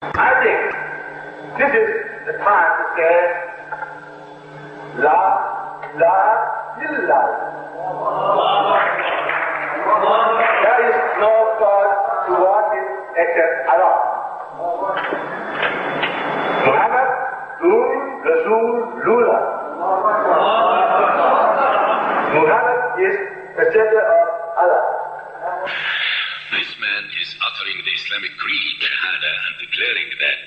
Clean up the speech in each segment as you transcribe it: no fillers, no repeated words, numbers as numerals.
I think this is the time to say, La ilaha illallah. There is no God to worship except Allah. Muhammad, Rasulullah. Muhammad is messenger of Allah. This man is uttering the Islamic creed, Shahada, and declaring that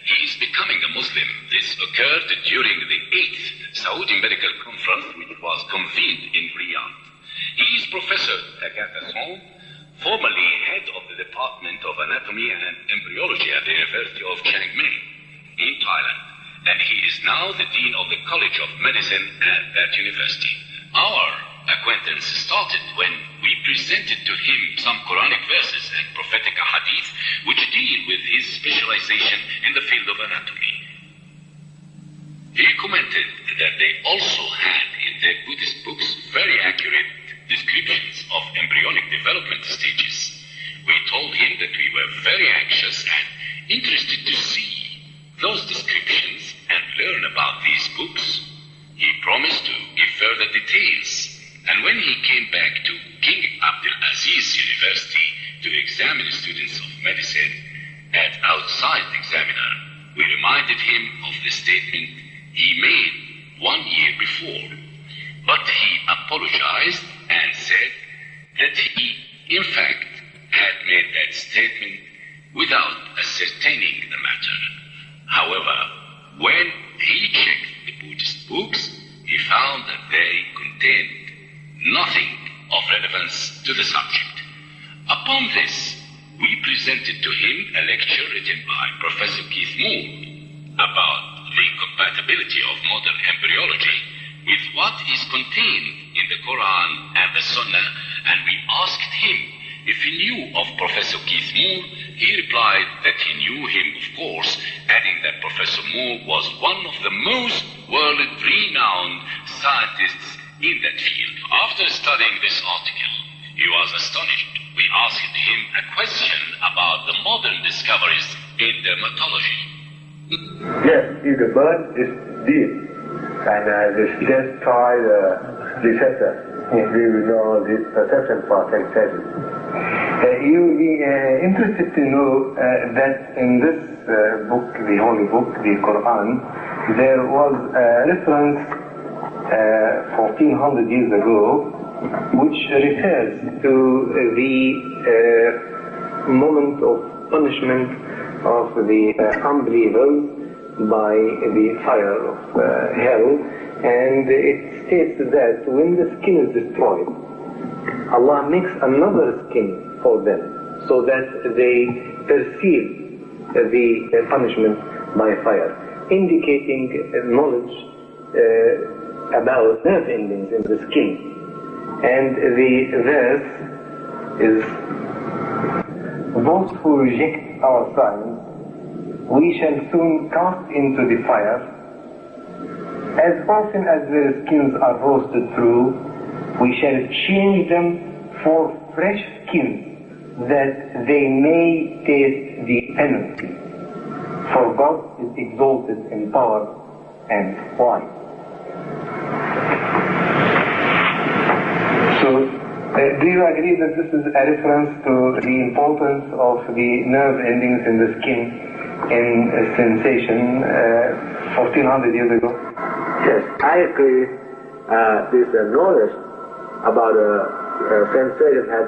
he is becoming a Muslim. This occurred during the 8th Saudi Medical Conference, which was convened in Riyadh. He is Professor Takata, formerly head of the Department of Anatomy and Embryology at the University of Chiang Mai in Thailand, and he is now the Dean of the College of Medicine at that university. Our acquaintance started when we presented to him some Quranic verses and prophetic hadith which deal with his specialization in the field of anatomy. He commented that they also had in their Buddhist books very accurate descriptions of embryonic development stages. We told him that we were very anxious and interested to see those descriptions and learn about these books. He promised to give further details. And when he came back to King Abdulaziz University to examine students of medicine at outside examiner, we reminded him of the statement he made 1 year before. But he apologized and said that he, in fact, had made that statement without ascertaining the matter. However, when he checked the Buddhist books, he found that they contained nothing of relevance to the subject. Upon this, we presented to him a lecture written by Professor Keith Moore about the compatibility of modern embryology with what is contained in the Quran and the Sunnah, and we asked him if he knew of Professor Keith Moore. He replied that he knew him, of course, adding that Professor Moore was one of the most world-renowned scientists in that field. After studying this article, he was astonished. We asked him a question about the modern discoveries in dermatology. Yes, if the burn is deep, and just try the receptor, we will know the perception part exactly. You will be interested to know that in this book, the Holy Book, the Quran, there was a reference 1400 years ago which refers to the moment of punishment of the unbelievers by the fire of hell, and it states that when the skin is destroyed, Allah makes another skin for them so that they perceive the punishment by fire, indicating knowledge about nerve endings in the skin. And the verse is, those who reject our signs, we shall soon cast into the fire. As often as their skins are roasted through, we shall change them for fresh skins, that they may taste the penalty. For God is exalted in power and wise. So, do you agree that this is a reference to the importance of the nerve endings in the skin in sensation 1400 years ago? Yes, I agree. This knowledge about sensation has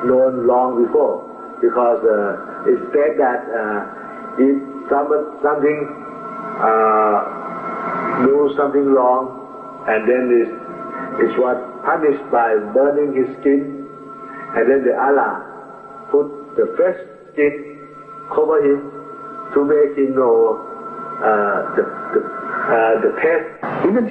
known long before, because it said that if something do something wrong, and then it was punished by burning his skin, and then the Allah put the fresh skin cover him to make him know the test.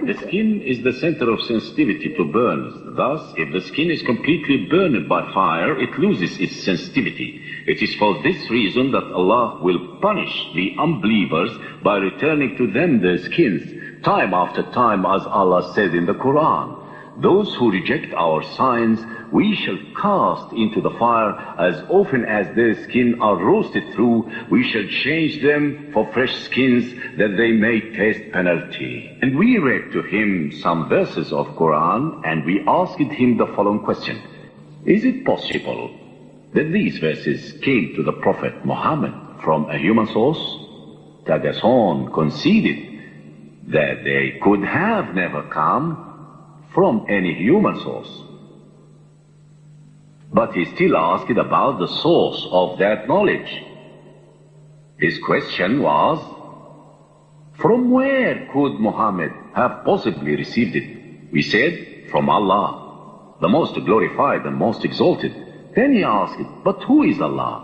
The skin is the center of sensitivity to burns. Thus, if the skin is completely burned by fire, it loses its sensitivity. It is for this reason that Allah will punish the unbelievers by returning to them their skins, time after time, as Allah said in the Quran. those who reject our signs, we shall cast into the fire as often as their skin are roasted through. We shall change them for fresh skins that they may taste penalty. And we read to him some verses of Quran, and we asked him the following question. Is it possible that these verses came to the Prophet Muhammad from a human source? Tagason conceded that they could have never come from any human source. But he still asked about the source of that knowledge. His question was, from where could Muhammad have possibly received it? We said, from Allah, the most glorified and most exalted. Then he asked, but who is Allah?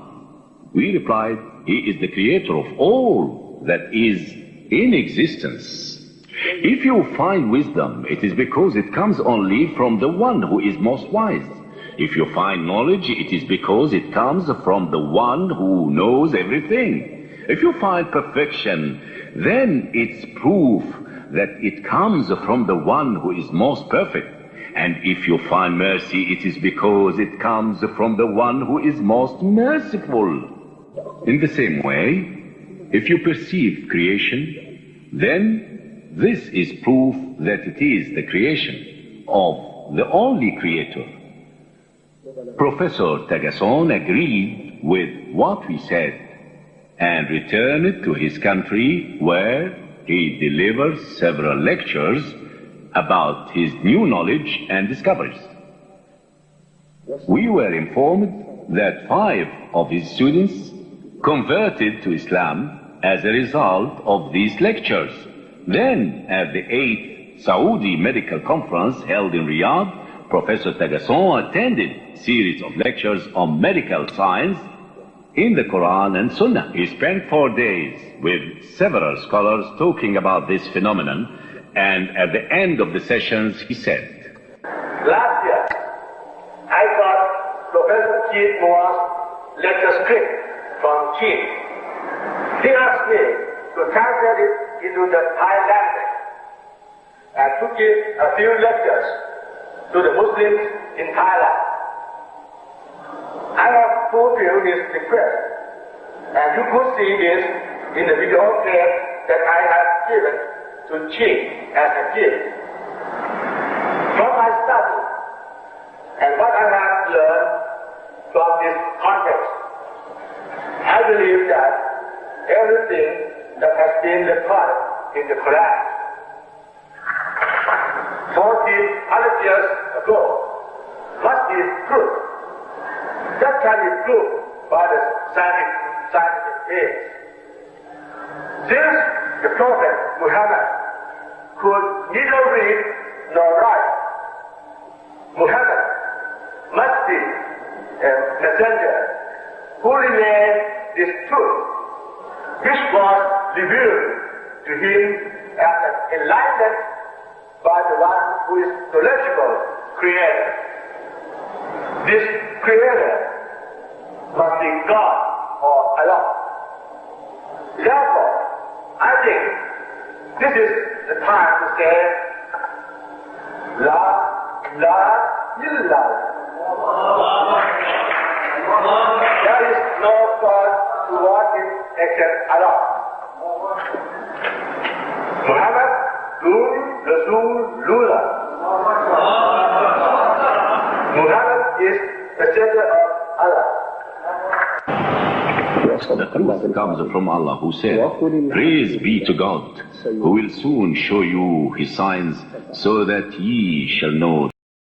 We replied, He is the creator of all that is in existence. If you find wisdom, it is because it comes only from the one who is most wise. If you find knowledge, it is because it comes from the one who knows everything. If you find perfection, then it's proof that it comes from the one who is most perfect. And if you find mercy, it is because it comes from the one who is most merciful. In the same way, if you perceive creation, then this is proof that it is the creation of the only creator. Professor Tagason agreed with what we said and returned to his country, where he delivered several lectures about his new knowledge and discoveries. We were informed that 5 of his students converted to Islam as a result of these lectures. Then, at the 8th Saudi Medical Conference held in Riyadh, Professor Tagason attended a series of lectures on medical science in the Quran and Sunnah. He spent 4 days with several scholars talking about this phenomenon, and at the end of the sessions he said, Last year, I got Professor Keith Moore's lecture script from Keith. He asked me to translate it into the Thai language and to give a few lectures to the Muslims in Thailand. I have fulfilled his request, and you could see this in the video clip that I have given to Chief as a gift. From my study and what I have learned from this context, I believe that everything that has been recorded in the Quran 1400 years ago must be true. That can be proved by the scientific age. Since the Prophet Muhammad could neither read nor write, Muhammad must be a messenger who relayed this truth, which was revealed to him as an enlightenment by the one who is knowledgeable creator. This creator must be God or Allah. Therefore, I think this is the time to say, La ilaha illallah. There is no God to worship except Allah. Muhammad, Rasulullah. Muhammad is messenger of Allah. The truth comes from Allah, who said, Praise be to God, who will soon show you his signs, so that ye shall know